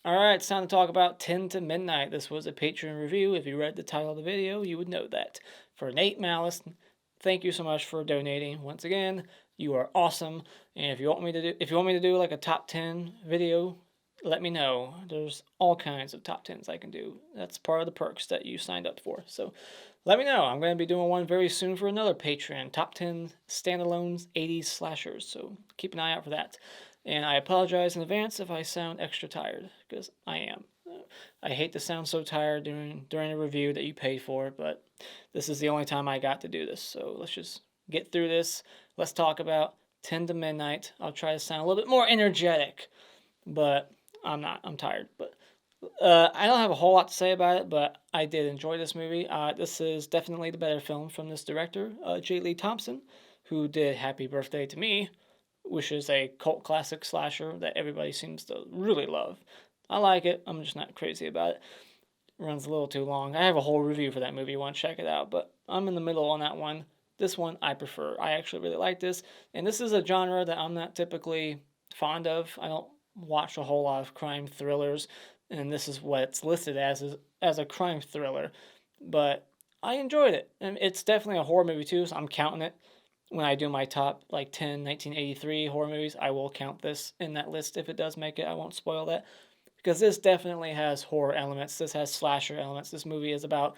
Alright, it's time to talk about 10 to Midnight. This was a Patreon review. If you read the title of the video, you would know that. For Nate Malice, thank you so much for donating. Once again, you are awesome. And if you want me to do like a top 10 video, let me know. There's all kinds of top 10s I can do. That's part of the perks that you signed up for. So let me know. I'm going to be doing one very soon for another Patreon. Top 10 standalones 80s slashers. So keep an eye out for that. And I apologize in advance if I sound extra tired, because I am. I hate to sound so tired during a review that you paid for, but this is the only time I got to do this. So let's just get through this. Let's talk about 10 to Midnight. I'll try to sound a little bit more energetic, but I'm not. I'm tired. But I don't have a whole lot to say about it, but I did enjoy this movie. This is definitely the better film from this director, J. Lee Thompson, who did Happy Birthday to Me, which is a cult classic slasher that everybody seems to really love. I like it. I'm just not crazy about it. It runs a little too long. I have a whole review for that movie. You want to check it out, but I'm in the middle on that one. This one I prefer. I actually really like this, and this is a genre that I'm not typically fond of. I don't watch a whole lot of crime thrillers, and this is what it's listed as a crime thriller. But I enjoyed it, and it's definitely a horror movie too. So I'm counting it when I do my top like 10 1983 horror movies. I will count this in that list if it does make it. I won't spoil that because this definitely has horror elements. This has slasher elements. This movie is about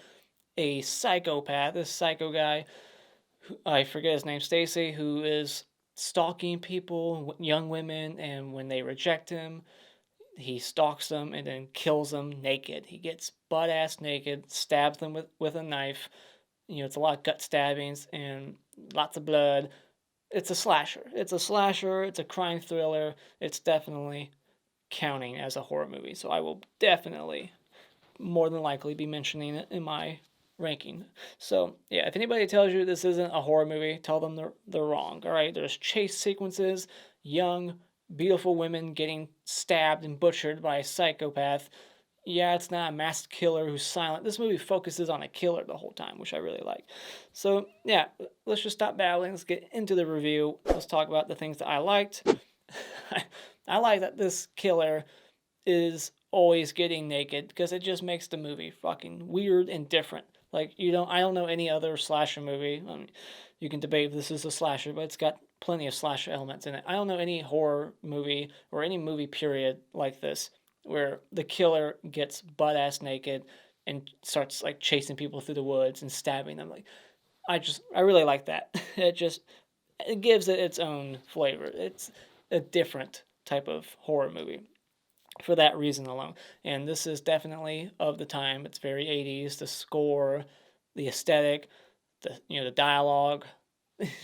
a psychopath, this psycho guy, I forget his name, Stacy, who is stalking people, young women, and when they reject him, he stalks them and then kills them naked. He gets butt ass naked, stabs them with a knife. You know, it's a lot of gut stabbings and lots of blood. It's a slasher. It's a slasher. It's a crime thriller. It's definitely counting as a horror movie. So I will definitely, more than likely, be mentioning it in my ranking. So yeah, if anybody tells you this isn't a horror movie, tell them they're wrong. All right, there's chase sequences, young, beautiful women getting stabbed and butchered by a psychopath. Yeah, it's not a masked killer who's silent. This movie focuses on a killer the whole time, which I really like. So, yeah, let's just stop babbling. Let's get into the review. Let's talk about the things that I liked. I like that this killer is always getting naked because it just makes the movie fucking weird and different. Like, I don't know any other slasher movie. You can debate if this is a slasher, but it's got plenty of slasher elements in it. I don't know any horror movie or any movie period like this where the killer gets butt ass naked and starts like chasing people through the woods and stabbing them. Like, I really like that. It gives it its own flavor. It's a different type of horror movie for that reason alone. And this is definitely of the time. It's very 80s. The score, the aesthetic, the dialogue.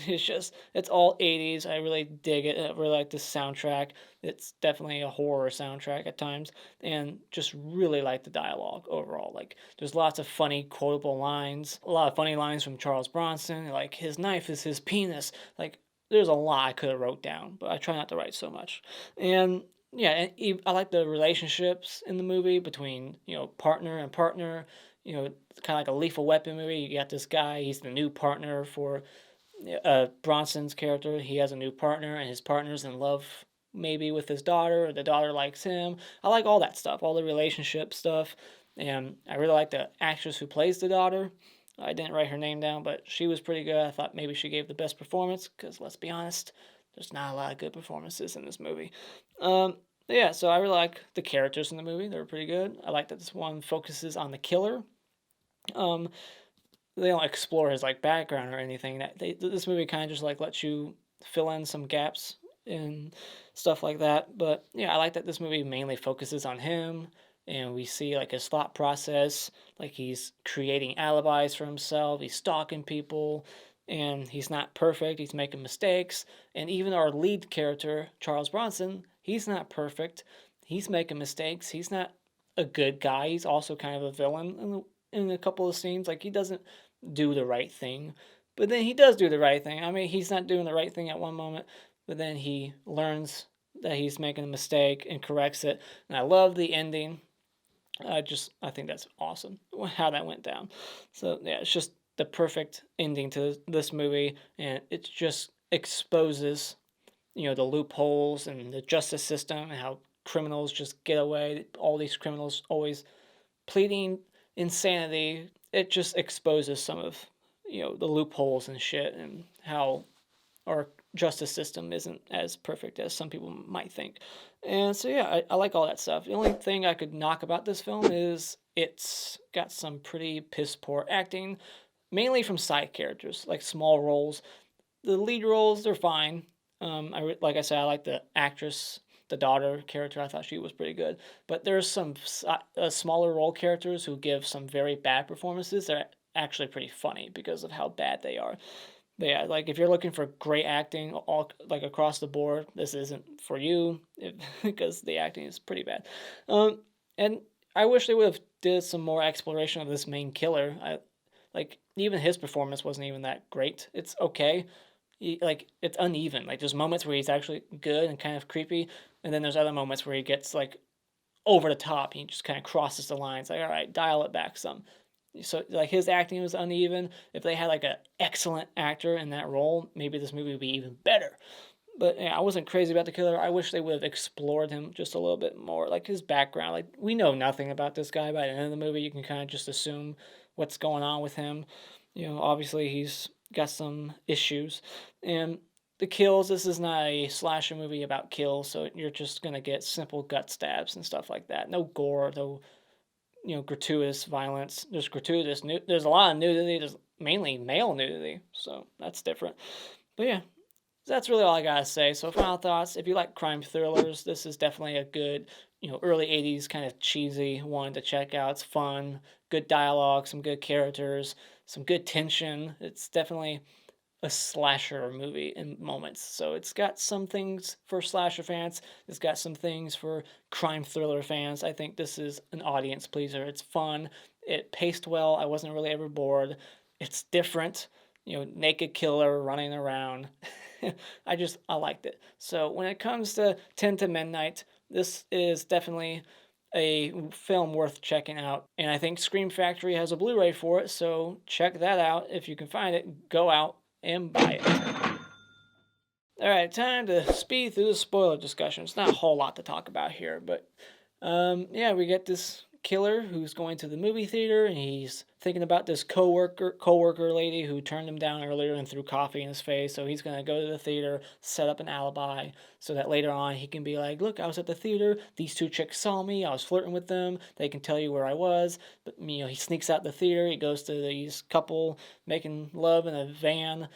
It's all 80s. I really dig it. I really like the soundtrack. It's definitely a horror soundtrack at times, and just really like the dialogue overall. Like, there's lots of funny quotable lines, a lot of funny lines from Charles Bronson, like his knife is his penis. Like, there's a lot I could have wrote down, but I try not to write so much. And yeah, and I like the relationships in the movie between partner and partner. Kind of like a Lethal Weapon movie. You got this guy. He's the new partner for Bronson's character. He has a new partner, and his partner's in love maybe with his daughter, or the daughter likes him. I like all that stuff, all the relationship stuff, and I really like the actress who plays the daughter. I didn't write her name down, but she was pretty good. I thought maybe she gave the best performance, because let's be honest, there's not a lot of good performances in this movie. Yeah, so I really like the characters in the movie. They're pretty good. I like that this one focuses on the killer. Um, they don't explore his like background or anything. This movie kind of just like lets you fill in some gaps and stuff like that. But yeah, I like that this movie mainly focuses on him, and we see like his thought process. Like, he's creating alibis for himself. He's stalking people, and he's not perfect. He's making mistakes. And even our lead character, Charles Bronson, he's not perfect. He's making mistakes. He's not a good guy. He's also kind of a villain in a couple of scenes. Like, he doesn't do the right thing, but then he does do the right thing. I mean, he's not doing the right thing at one moment, but then he learns that he's making a mistake and corrects it. And I love the ending. I think that's awesome how that went down. So yeah, it's just the perfect ending to this movie, and it just exposes the loopholes and the justice system and how criminals just get away. All these criminals always pleading insanity. It just exposes some of, the loopholes and shit, and how our justice system isn't as perfect as some people might think. And so, yeah, I like all that stuff. The only thing I could knock about this film is it's got some pretty piss poor acting, mainly from side characters, like small roles. The lead roles, they're fine. Like I said, I like the actress, the daughter character. I thought she was pretty good. But there's some smaller role characters who give some very bad performances. They're actually pretty funny because of how bad they are. But yeah, like if you're looking for great acting all like across the board, this isn't for you because the acting is pretty bad. And I wish they would have did some more exploration of this main killer. Like even his performance wasn't even that great. It's okay. It's uneven. Like there's moments where he's actually good and kind of creepy, and then there's other moments where he gets like over the top. He just kind of crosses the lines. Like, all right, dial it back some. So like his acting was uneven. If they had like an excellent actor in that role, maybe this movie would be even better. But yeah, I wasn't crazy about the killer. I wish they would have explored him just a little bit more, like his background. Like we know nothing about this guy by the end of the movie. You can kind of just assume what's going on with him. Obviously he's got some issues, and the kills. This is not a slasher movie about kills, so you're just gonna get simple gut stabs and stuff like that. No gore, no gratuitous violence. There's a lot of nudity. There's mainly male nudity, so that's different. But yeah, that's really all I gotta say. So final thoughts: if you like crime thrillers, this is definitely a good, early '80s kind of cheesy one to check out. It's fun, good dialogue, some good characters, some good tension. It's definitely a slasher movie in moments. So it's got some things for slasher fans. It's got some things for crime thriller fans. I think this is an audience pleaser. It's fun. It paced well. I wasn't really ever bored. It's different. Naked killer running around. I liked it. So when it comes to 10 to Midnight, this is definitely a film worth checking out. And I think Scream Factory has a Blu-ray for it, so check that out. If you can find it, go out and buy it. Alright, time to speed through the spoiler discussion. It's not a whole lot to talk about here, but yeah, we get this killer who's going to the movie theater, and he's thinking about this coworker lady who turned him down earlier and threw coffee in his face. So he's gonna go to the theater, set up an alibi, so that later on he can be like, "Look, I was at the theater. These two chicks saw me. I was flirting with them. They can tell you where I was." But he sneaks out the theater. He goes to these couple making love in a van,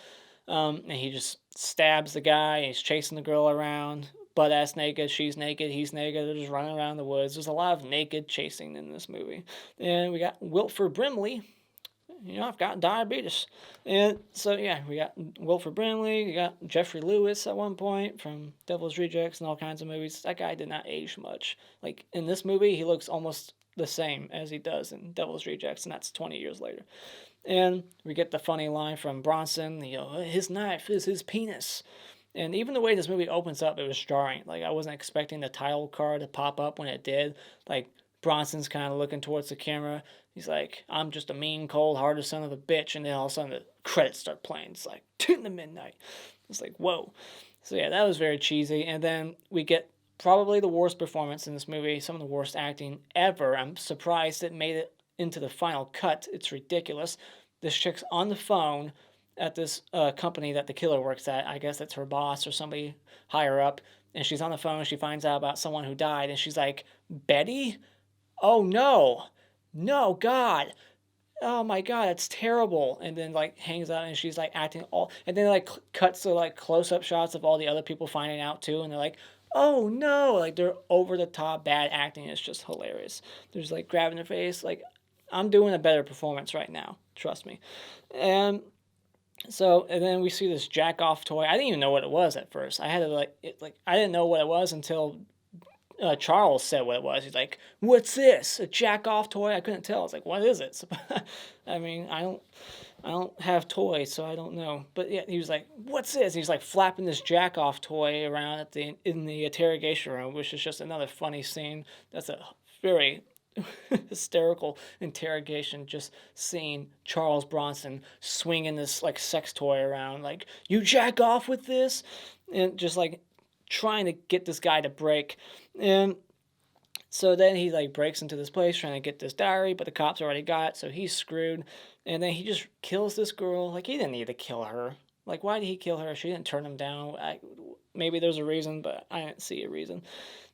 and he just stabs the guy. And he's chasing the girl around, butt ass naked. She's naked. He's naked. They're just running around the woods. There's a lot of naked chasing in this movie. And we got Wilford Brimley. I've got diabetes. And so, yeah, we got Wilford Brimley. We got Jeffrey Lewis at one point from Devil's Rejects and all kinds of movies. That guy did not age much. Like, in this movie, he looks almost the same as he does in Devil's Rejects, and that's 20 years later. And we get the funny line from Bronson, his knife is his penis. And even the way this movie opens up, it was jarring. Like, I wasn't expecting the title card to pop up when it did. Like, Bronson's kind of looking towards the camera. He's like, "I'm just a mean, cold-hearted son of a bitch." And then all of a sudden the credits start playing. It's like, 10 to midnight. It's like, whoa. So yeah, that was very cheesy. And then we get probably the worst performance in this movie. Some of the worst acting ever. I'm surprised it made it into the final cut. It's ridiculous. This chick's on the phone at this company that the killer works at. I guess it's her boss or somebody higher up. And she's on the phone. She finds out about someone who died. And she's like, "Betty? Oh, no. No, God. Oh, my God. It's terrible." And then, like, hangs out. And she's, like, acting all... And then, like, cuts to, like, close-up shots of all the other people finding out, too. And they're like, "Oh, no." Like, they're over-the-top bad acting. It's just hilarious. There's, like, grabbing their face. Like, I'm doing a better performance right now. Trust me. And and then we see this jack-off toy. I didn't even know what it was at first. I had to, I didn't know what it was until Charles said what it was. He's like, "What's this? A jack-off toy?" I couldn't tell. I was like, "What is it?" So, I mean, I don't have toys, so I don't know. But yeah, he was like, "What's this?" He's like flapping this jack-off toy around in the interrogation room, which is just another funny scene. That's a very hysterical interrogation, just seeing Charles Bronson swinging this like sex toy around, like, "You jack off with this," and just like trying to get this guy to break. And So then he like breaks into this place trying to get this diary, but the cops already got it, so he's screwed. And then he just kills this girl. Like, he didn't need to kill her. Like, why did he kill her? She didn't turn him down. Maybe there's a reason, but I didn't see a reason.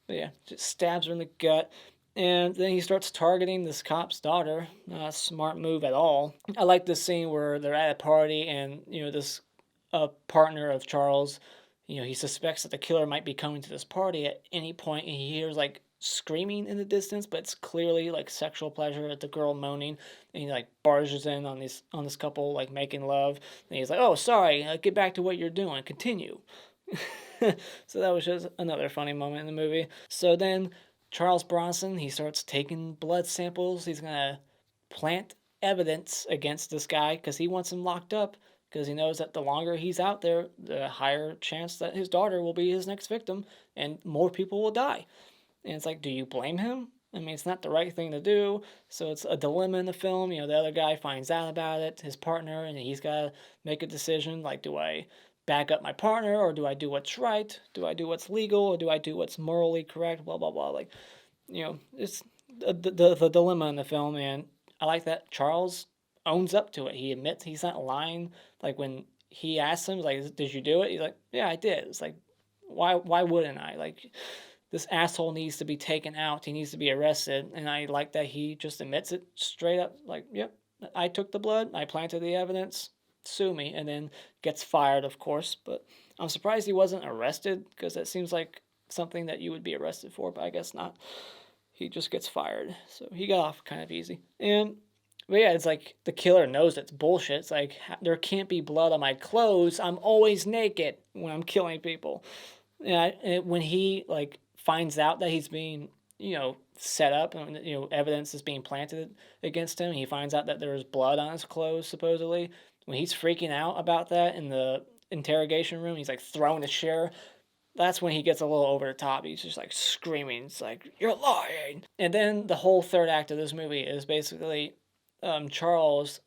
But yeah, just stabs her in the gut. And then he starts targeting this cop's daughter. Not a smart move at all. I like this scene where they're at a party and, this partner of Charles, he suspects that the killer might be coming to this party at any point, and he hears like screaming in the distance, but it's clearly like sexual pleasure at the girl moaning, and he like barges in on this couple like making love, and he's like, "Oh, sorry, get back to what you're doing, continue." So that was just another funny moment in the movie. So then Charles Bronson, he starts taking blood samples. He's gonna plant evidence against this guy because he wants him locked up, because he knows that the longer he's out there, the higher chance that his daughter will be his next victim and more people will die. And it's like, do you blame him? I mean, it's not the right thing to do. So it's a dilemma in the film. The other guy finds out about it, his partner, and he's got to make a decision. Like, do I back up my partner, or do I do what's right? Do I do what's legal, or do I do what's morally correct? Blah, blah, blah. Like, it's the dilemma in the film. And I like that Charles owns up to it. He admits he's not lying. Like, when he asks him, like, did you do it? He's like, yeah, I did. It's like, why wouldn't I? Like, this asshole needs to be taken out. He needs to be arrested. And I like that he just admits it straight up. Like, yep, I took the blood. I planted the evidence. Sue me. And then gets fired, of course. But I'm surprised he wasn't arrested, because that seems like something that you would be arrested for, but I guess not. He just gets fired. So he got off kind of easy. But yeah, it's like the killer knows it's bullshit. It's like, there can't be blood on my clothes. I'm always naked when I'm killing people. Yeah, and when he like finds out that he's being, set up, and evidence is being planted against him, he finds out that there's blood on his clothes supposedly. When he's freaking out about that in the interrogation room, he's like throwing a chair. That's when he gets a little over the top. He's just like screaming. It's like, you're lying. And then the whole third act of this movie is basically Charles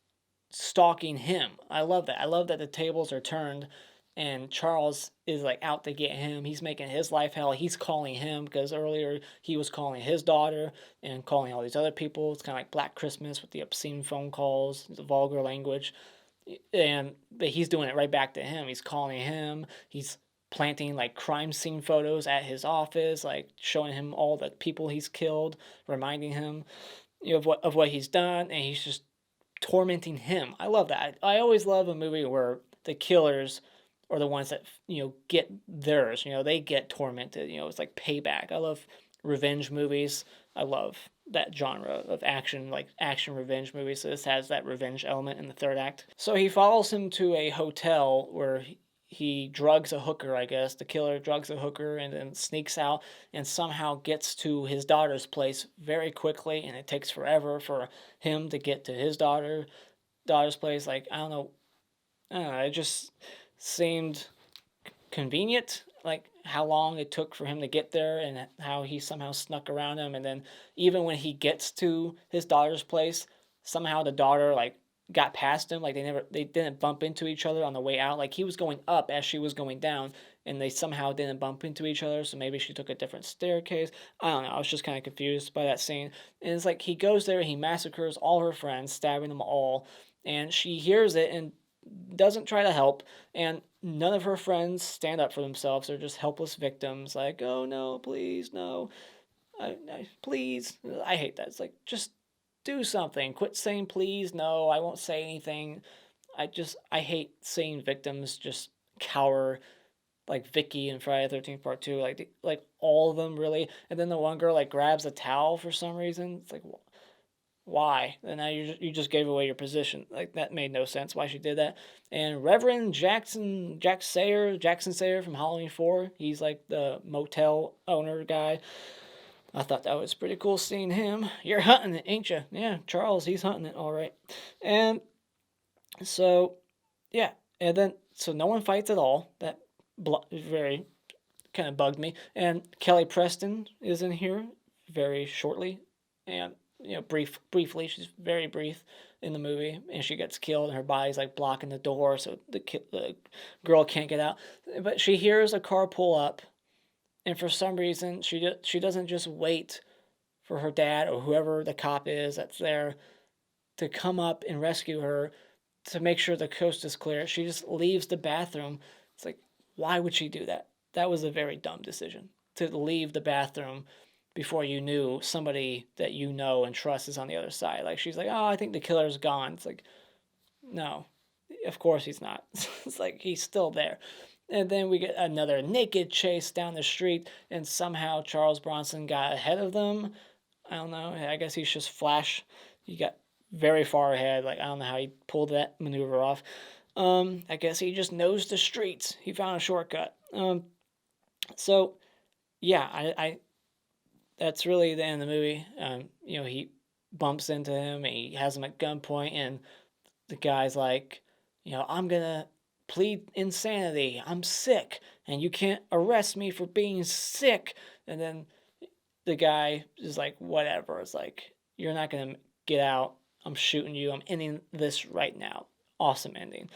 stalking him. I love that. I love that the tables are turned and Charles is like out to get him. He's making his life hell. He's calling him, because earlier he was calling his daughter and calling all these other people. It's kind of like Black Christmas with the obscene phone calls, the vulgar language. But he's doing it right back to him. He's calling him. He's planting like crime scene photos at his office, like showing him all the people he's killed, reminding him, of what he's done, and he's just tormenting him. I love that. I always love a movie where the killers are the ones that get theirs. They get tormented. It's like payback. I love revenge movies. I love that genre of action, like action revenge movies. So this has that revenge element in the third act. So he follows him to a hotel where he drugs a hooker, I guess. The killer drugs a hooker and then sneaks out and somehow gets to his daughter's place very quickly, and it takes forever for him to get to his daughter's place. Like, I don't know, it just seemed convenient, like how long it took for him to get there and how he somehow snuck around him. And then even when he gets to his daughter's place, somehow the daughter like got past him. Like, they didn't bump into each other on the way out. Like, he was going up as she was going down, and they somehow didn't bump into each other. So maybe she took a different staircase. I don't know. I was just kind of confused by that scene. And it's like he goes there, he massacres all her friends, stabbing them all, and she hears it and doesn't try to help. And none of her friends stand up for themselves. They're just helpless victims. Like, oh no, please, no, please. I hate that. It's like, just do something. Quit saying please, no, I won't say anything. I hate seeing victims just cower, like Vicky in Friday the 13th Part 2, like all of them, really. And then the one girl like grabs a towel for some reason. It's like, why? And now you just gave away your position. Like, that made no sense why she did that. And Reverend Jackson Sayer from Halloween 4, he's like the motel owner guy. I thought that was pretty cool seeing him. You're hunting it, ain't you? Yeah, Charles, he's hunting it, all right. And so, yeah, and then so no one fights at all. That very kind of bugged me. And Kelly Preston is in here very shortly, and briefly. She's very brief in the movie, and she gets killed, and her body's like blocking the door, so the girl can't get out. But she hears a car pull up, and for some reason she doesn't just wait for her dad or whoever the cop is that's there to come up and rescue her to make sure the coast is clear. She just leaves the bathroom. It's like, why would she do that? That was a very dumb decision to leave the bathroom before you knew somebody that you know and trust is on the other side. Like, she's like, oh, I think the killer's gone. It's like, no, of course he's not. It's like, he's still there. And then we get another naked chase down the street, and somehow Charles Bronson got ahead of them. I don't know. I guess he's just Flash. He got very far ahead. Like, I don't know how he pulled that maneuver off. I guess he just knows the streets. He found a shortcut. So, yeah, I that's really the end of the movie. You know, he bumps into him, and he has him at gunpoint, and the guy's like, you know, I'm gonna plead insanity. I'm sick, and you can't arrest me for being sick. And then the guy is like, whatever. It's like, you're not gonna get out. I'm shooting you. I'm ending this right now. Awesome ending.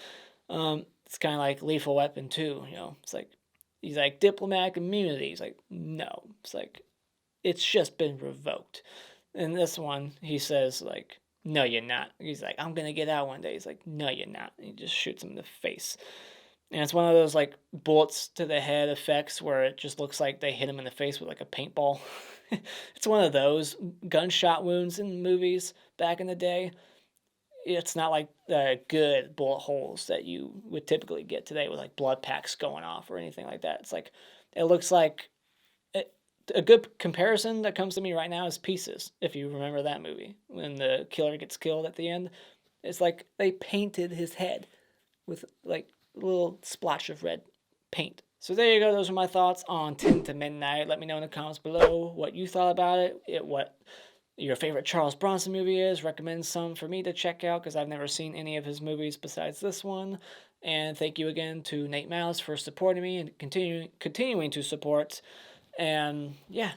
It's kind of like Lethal Weapon 2, you know. It's like, he's like, diplomatic immunity. He's like, no. It's like, it's just been revoked. In this one, he says, like, no, you're not. He's like, I'm going to get out one day. He's like, no, you're not. And he just shoots him in the face. And it's one of those, like, bullets to the head effects where it just looks like they hit him in the face with, like, a paintball. It's one of those gunshot wounds in movies back in the day. It's not like the good bullet holes that you would typically get today with, like, blood packs going off or anything like that. It's like, it looks like a good comparison that comes to me right now is Pieces, if you remember that movie, when the killer gets killed at the end. It's like they painted his head with, like, a little splotch of red paint. So there you go. Those are my thoughts on 10 to Midnight. Let me know in the comments below what you thought about it, what your favorite Charles Bronson movie is. Recommend some for me to check out, because I've never seen any of his movies besides this one. And thank you again to Nate Malice for supporting me and continuing to support. And yeah,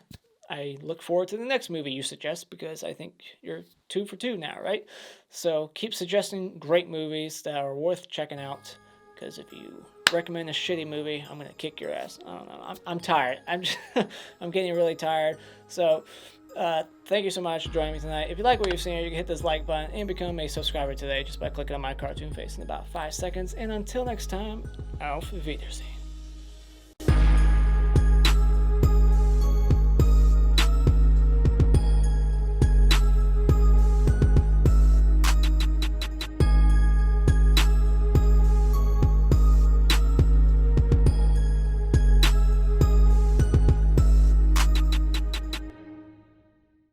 I look forward to the next movie you suggest, because I think you're 2 for 2 now, right? So keep suggesting great movies that are worth checking out, because if you recommend a shitty movie, I'm going to kick your ass. I don't know. I'm tired. I'm getting really tired. So thank you so much for joining me tonight. If you like what you've seen, you can hit this like button and become a subscriber today just by clicking on my cartoon face in about 5 seconds. And until next time, auf Wiedersehen.